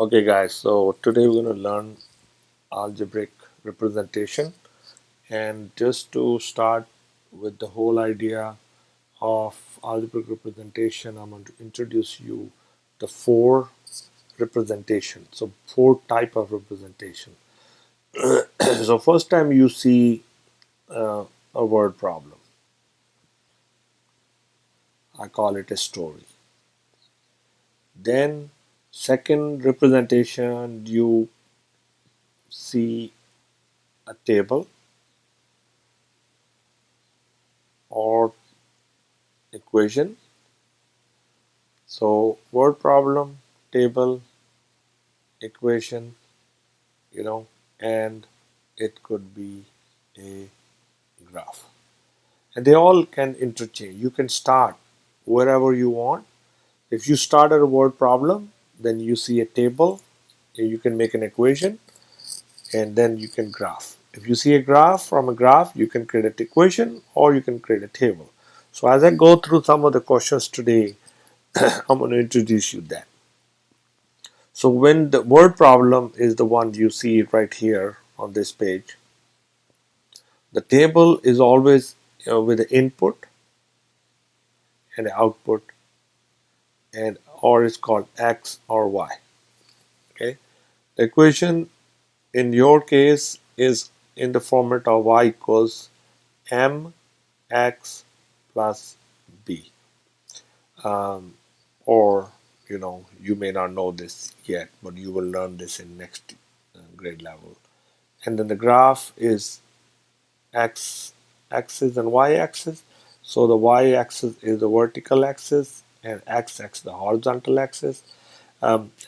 Okay guys, so today we're going to learn algebraic representation, and just to start with the whole idea of algebraic representation, I'm going to introduce you the four representation. So four type of representation. So first time you see a word problem, I call it a story. Then second representation, you see a table or equation. So word problem, table, equation, you know, and it could be a graph. And they all can interchange. You can start wherever you want. If you start at a word problem, then you see a table, you can make an equation, and then you can graph. If you see a graph, from a graph, you can create an equation or you can create a table. So as I go through some of the questions today, I'm going to introduce you that. So when the word problem is the one you see right here on this page, the table is always with the input and the output, and or is called x or y. Okay, the equation in your case is in the format of y equals mx plus b, or you may not know this yet, but you will learn this in next grade level. And then the graph is x axis and y axis. So the y axis is the vertical axis and x axis the horizontal axis.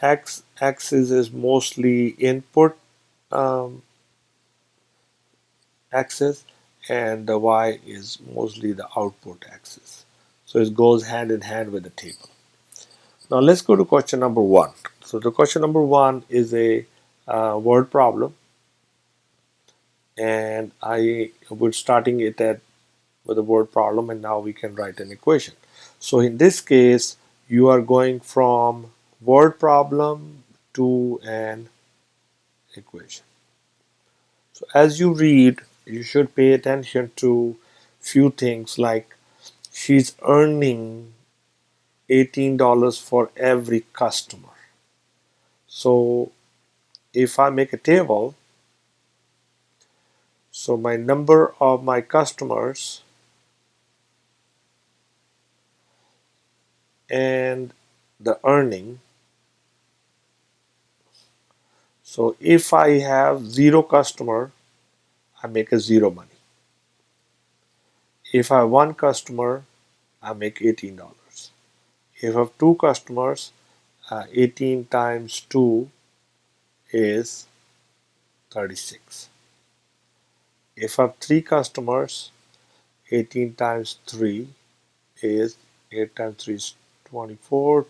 X axis is mostly input um, axis, and the y is mostly the output axis. So it goes hand in hand with the table. Now let's go to question number one. So the question number one is a word problem, and I would starting it at with a word problem, and now we can write an equation. So in this case, you are going from word problem to an equation. So as you read, you should pay attention to few things like she's earning $18 for every customer. So if I make a table, so my number of my customers and the earning. So if I have 0 customer, I make a 0 money. If I have 1 customer, I make $18. If I have 2 customers, 18 times 2 is 36. If I have 3 customers, 18 times 3 is 8 times 3 is 24.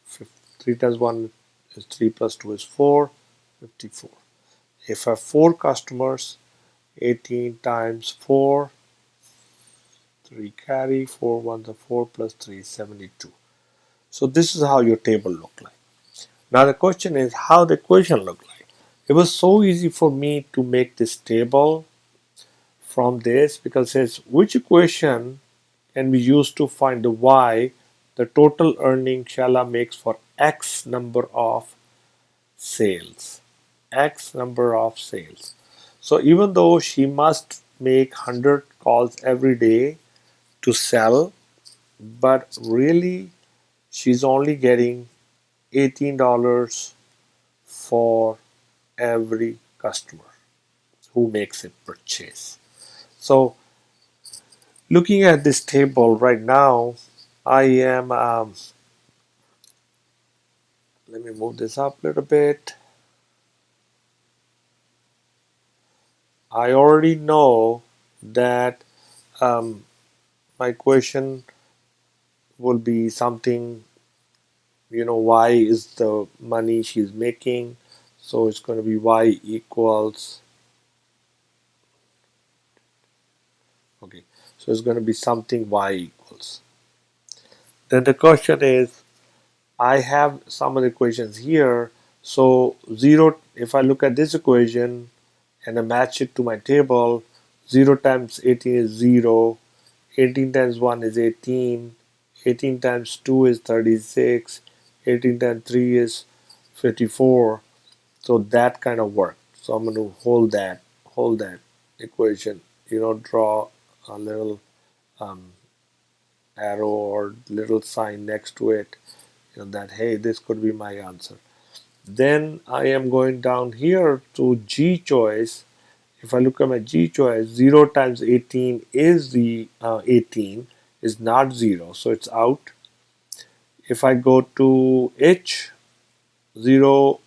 3 times 1 is 3 plus 2 is 4, 54. If I have 4 customers, 18 times 4, 3 carry, 4 ones are 4 plus 3 is 72. So this is how your table look like. Now the question is how the equation look like. It was so easy for me to make this table from this because it says which equation can be used to find the y the total earning Shala makes for x number of sales. X number of sales. So even though she must make 100 calls every day to sell, but really she's only getting $18 for every customer who makes a purchase. So looking at this table right now, I am, let me move this up a little bit. I already know that my question will be something, y is the money she's making. So it's going to be y equals, okay, so it's going to be something y equals. Then the question is, I have some of the equations here. So 0, if I look at this equation and I match it to my table, 0 times 18 is 0, 18 times 1 is 18, 18 times 2 is 36, 18 times 3 is 54. So that kind of work. So I'm going to hold that equation, draw a little arrow or little sign next to it, that hey, this could be my answer. Then I am going down here to G choice. If I look at my G choice, 0 times 18 is the 18 is not 0, so it's out. If I go to H, 0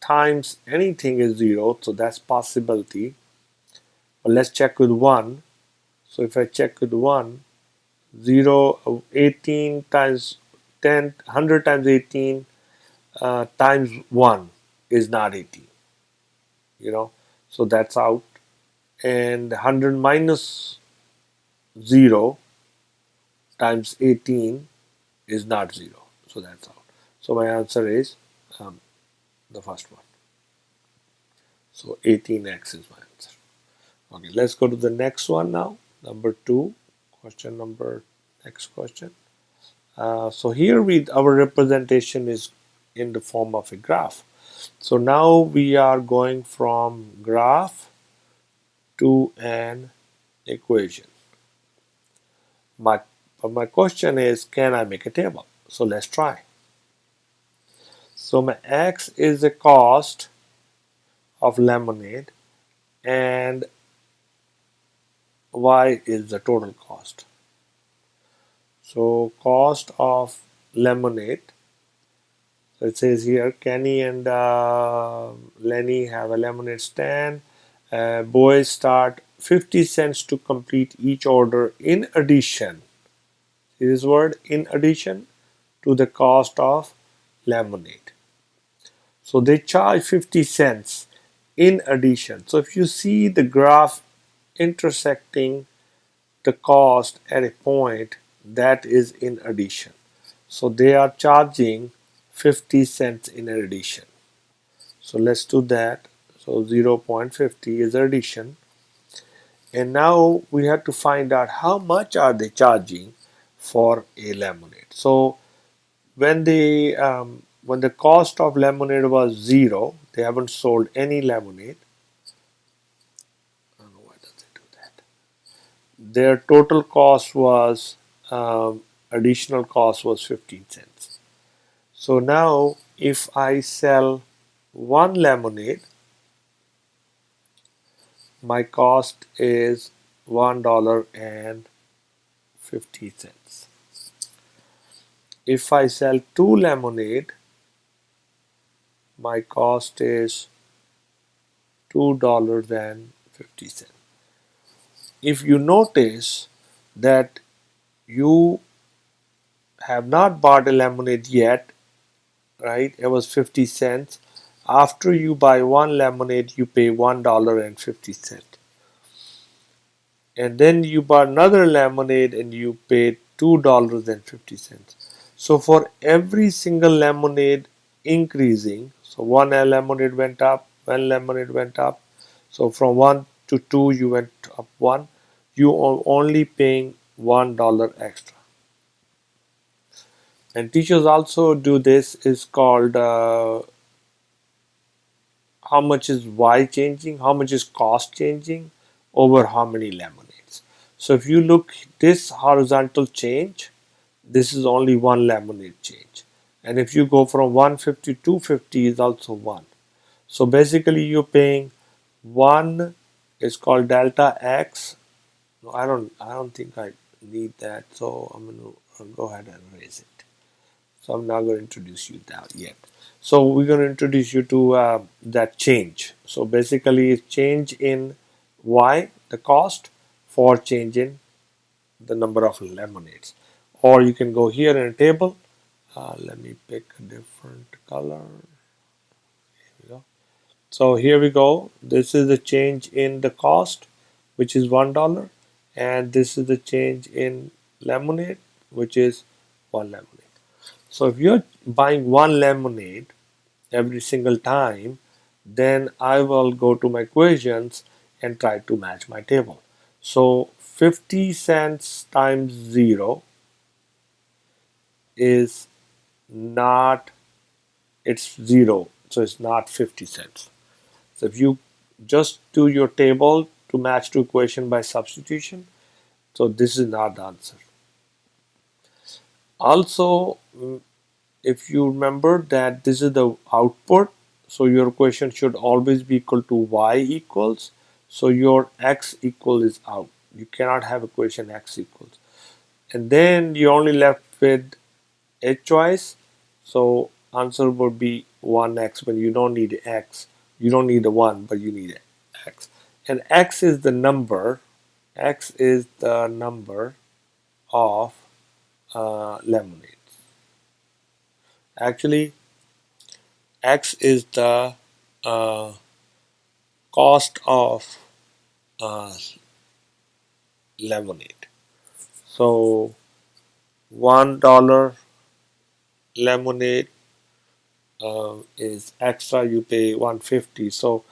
times anything is 0, so that's possibility. But let's check with 1. So if I check with 1, 18 times 10, 100 times 18 times 1 is not 18, so that's out. And 100 minus 0 times 18 is not 0, so that's out. So my answer is the first one. So 18x is my answer. Okay, let's go to the next one now. Number 2, next question. So here our representation is in the form of a graph. So now we are going from graph to an equation. But my question is, can I make a table? So let's try. So my x is the cost of lemonade and y is the total cost. So cost of lemonade, so it says here Kenny and Lenny have a lemonade stand. Boys start 50 cents to complete each order in addition, see this word, in addition to the cost of lemonade. So they charge 50 cents in addition. So if you see the graph intersecting the cost at a point, that is in addition. So they are charging 50 cents in addition. So let's do that. So 0.50 is addition. And now we have to find out how much are they charging for a lemonade. So when the cost of lemonade was 0, they haven't sold any lemonade. I don't know why does it do that. Their total cost was additional cost was 15 cents. So now if I sell one lemonade, my cost is $1.50. If I sell two lemonade, my cost is $2.50. If you notice that you have not bought a lemonade yet, right? It was 50 cents. After you buy one lemonade, you pay $1.50. And then you buy another lemonade and you pay $2.50. So for every single lemonade increasing, so one lemonade went up, one lemonade went up. So from 1 to 2 you went up 1. You are only paying $1 extra. And teachers also do this, is called how much is Y changing, how much is cost changing over how many lemonades. So if you look this horizontal change, this is only one lemonade change. And if you go from 150 to 250 is also 1. So basically you're paying 1 is called delta X. No, I don't think I need that. So I'm going to go ahead and erase it. So I'm not going to introduce you that yet. So we're going to introduce you to that change. So basically it's change in Y, the cost, for change in the number of lemonades. Or you can go here in a table. Let me pick a different color. Here we go. So here we go. This is the change in the cost, which is $1. And this is the change in lemonade, which is one lemonade. So if you're buying one lemonade every single time, then I will go to my equations and try to match my table. So 50 cents times 0 is not, it's 0, so it's not 50 cents. So if you just do your table to match to equation by substitution, so this is not the answer. Also, if you remember that this is the output, so your equation should always be equal to y equals, so your x equal is out. You cannot have equation x equals. And then you're only left with a choice, so answer would be 1x when you don't need x. You don't need a 1, but you need x. And x is the number, x is the number of lemonades. Actually, x is the uh, cost of uh, lemonade. So $1 lemonade is extra. You pay 150. So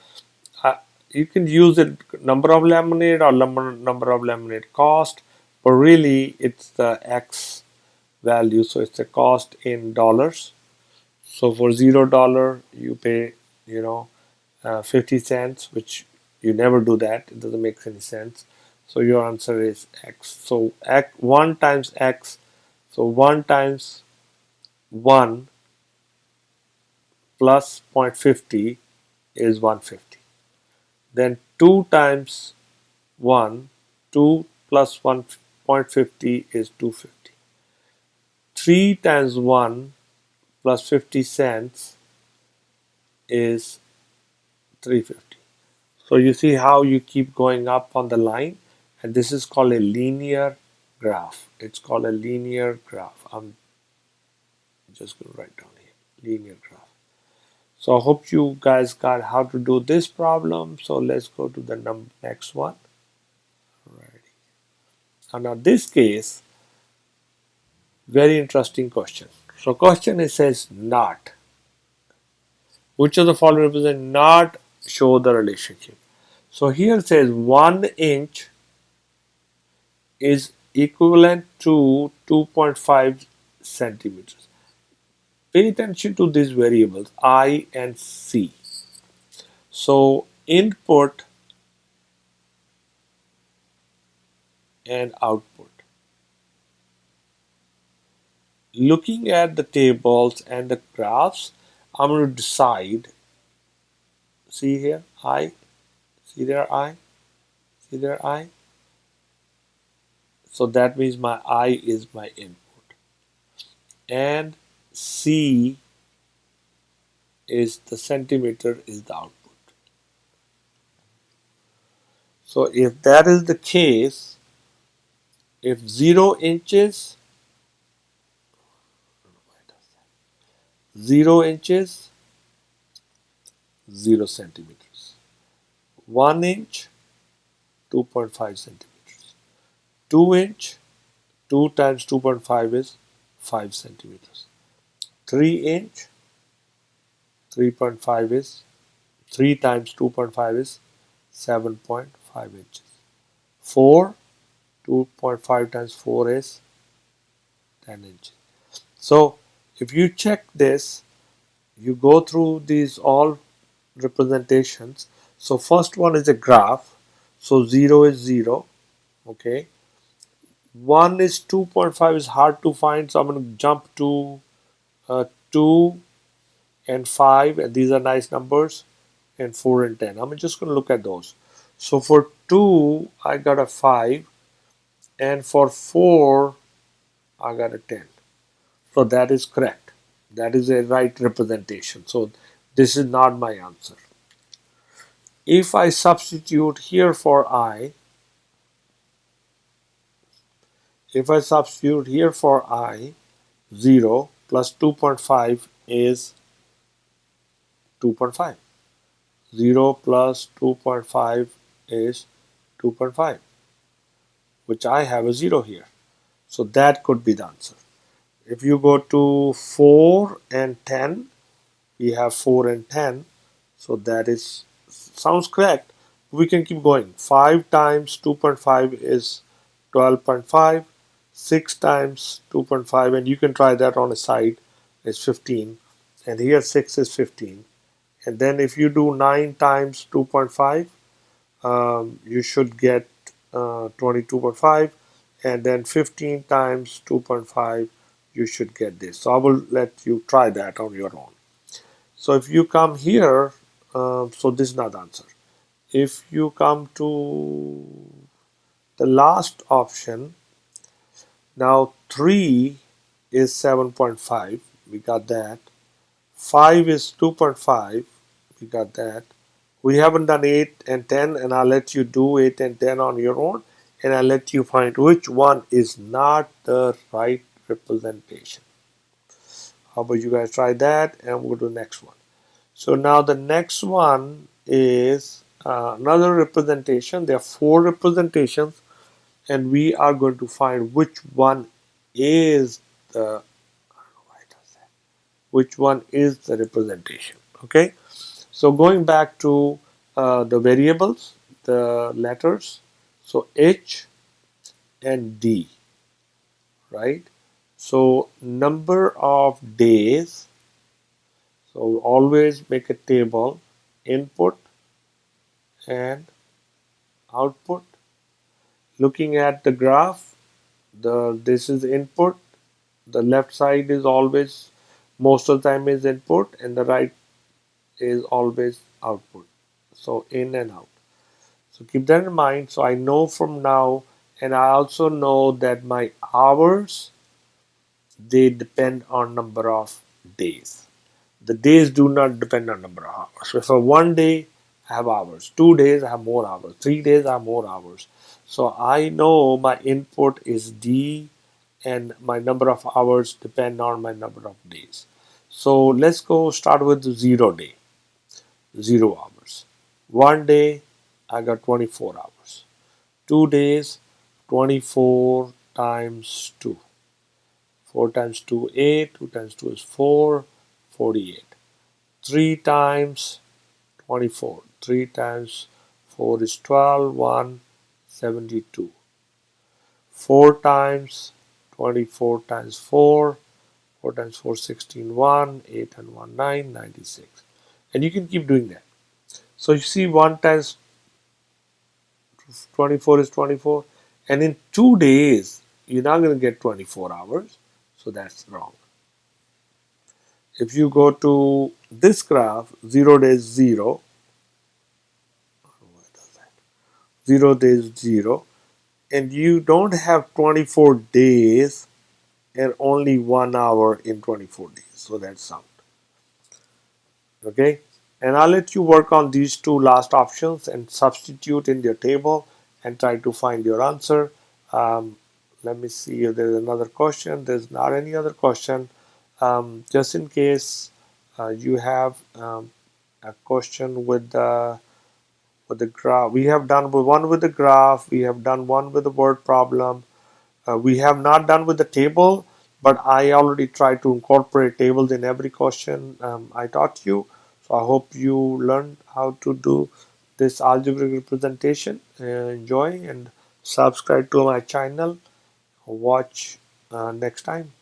uh, you can use it number of lemonade or number of lemonade cost, but really it's the x value. So it's the cost in dollars. So for $0 you pay 50 cents, which you never do that. It doesn't make any sense. So your answer is x. So 1 times x. So 1 times 1 plus 0.50 is 150. Then 2 times 1, 2 plus 1.50 is 250. 3 times 1 plus 50 cents is 350. So you see how you keep going up on the line, and this is called a linear graph. It's called a linear graph. I'm just going to write down here, linear graph. So I hope you guys got how to do this problem. So let's go to the next one. Alrighty. And now this case, very interesting question. So question it says not. Which of the following represent not show the relationship? So here it says 1 inch is equivalent to 2.5 centimeters. Pay attention to these variables I and C. So input and output. Looking at the tables and the graphs, I'm going to decide. See here, I. See there, I. See there, I. So that means my I is my input. And C is the centimeter is the output. So if that is the case, if 0 inches, 0 inches, 0 centimeters. 1 inch, 2.5 centimeters. 2 inch, 2 times 2.5 is 5 centimeters. 3 inch, 3.5 is 3 times 2.5 is 7.5 inches. 4, 2.5 times 4 is 10 inches. So if you check this, you go through these all representations. So first one is a graph. So 0 is 0. Okay. 1 is 2.5 is hard to find. So I'm going to jump to 2 and 5. And these are nice numbers. And 4 and 10. I'm just going to look at those. So for 2, I got a 5. And for 4, I got a 10. So that is correct. That is a right representation. So this is not my answer. If I substitute here for I, if I substitute here for I, 0 plus 2.5 is 2.5. 0 plus 2.5 is 2.5, which I have a 0 here. So that could be the answer. If you go to 4 and 10, we have 4 and 10, so that is sounds correct. We can keep going. 5 times 2.5 is 12.5. 6 times 2.5, and you can try that on a side, is 15, and here 6 is 15. And then if you do 9 times 2.5, you should get 22.5, and then 15 times 2.5, you should get this. So I will let you try that on your own. So if you come here, so this is not the answer. If you come to the last option, now 3 is 7.5, we got that. 5 is 2.5, we got that. We haven't done 8 and 10, and I'll let you do 8 and 10 on your own, and I'll let you find which one is not the right representation. How about you guys try that, and we'll do the next one. So now the next one is another representation. There are 4 representations, and we are going to find which one is the representation. Okay, so going back to the variables, the letters, so H and D, right? So number of days, so always make a table, input and output. Looking at the graph, this is input, the left side is always, most of the time is input, and the right is always output. So in and out. So keep that in mind. So I know from now, and I also know that my hours, they depend on number of days. The days do not depend on number of hours. So for 1 day, I have hours. 2 days, I have more hours. 3 days, I have more hours. So I know my input is D, and my number of hours depend on my number of days. So let's go start with 0 day, 0 hours. 1 day, I got 24 hours. 2 days, 24 times 2. 4 times 2, 8. 2 times 2 is 4, 48. 3 times 24. 3 times 4 is 12, 1, 72. 4 times 24 times 4. 4 times 4, 16, 1. 8 and 1, 9, 96. And you can keep doing that. So you see 1 times 24 is 24. And in 2 days, you're not going to get 24 hours. So that's wrong. If you go to this graph, 0 days 0, 0 days 0, and you don't have 24 days and only 1 hour in 24 days. So that's out. Okay, and I'll let you work on these 2 last options and substitute in your table and try to find your answer. Let me see if there's another question. There's not any other question. Just in case you have a question with the graph. We have done one with the graph. We have done one with the word problem. We have not done with the table, but I already tried to incorporate tables in every question I taught you. So I hope you learned how to do this algebraic representation. Enjoy and subscribe to my channel. Watch next time.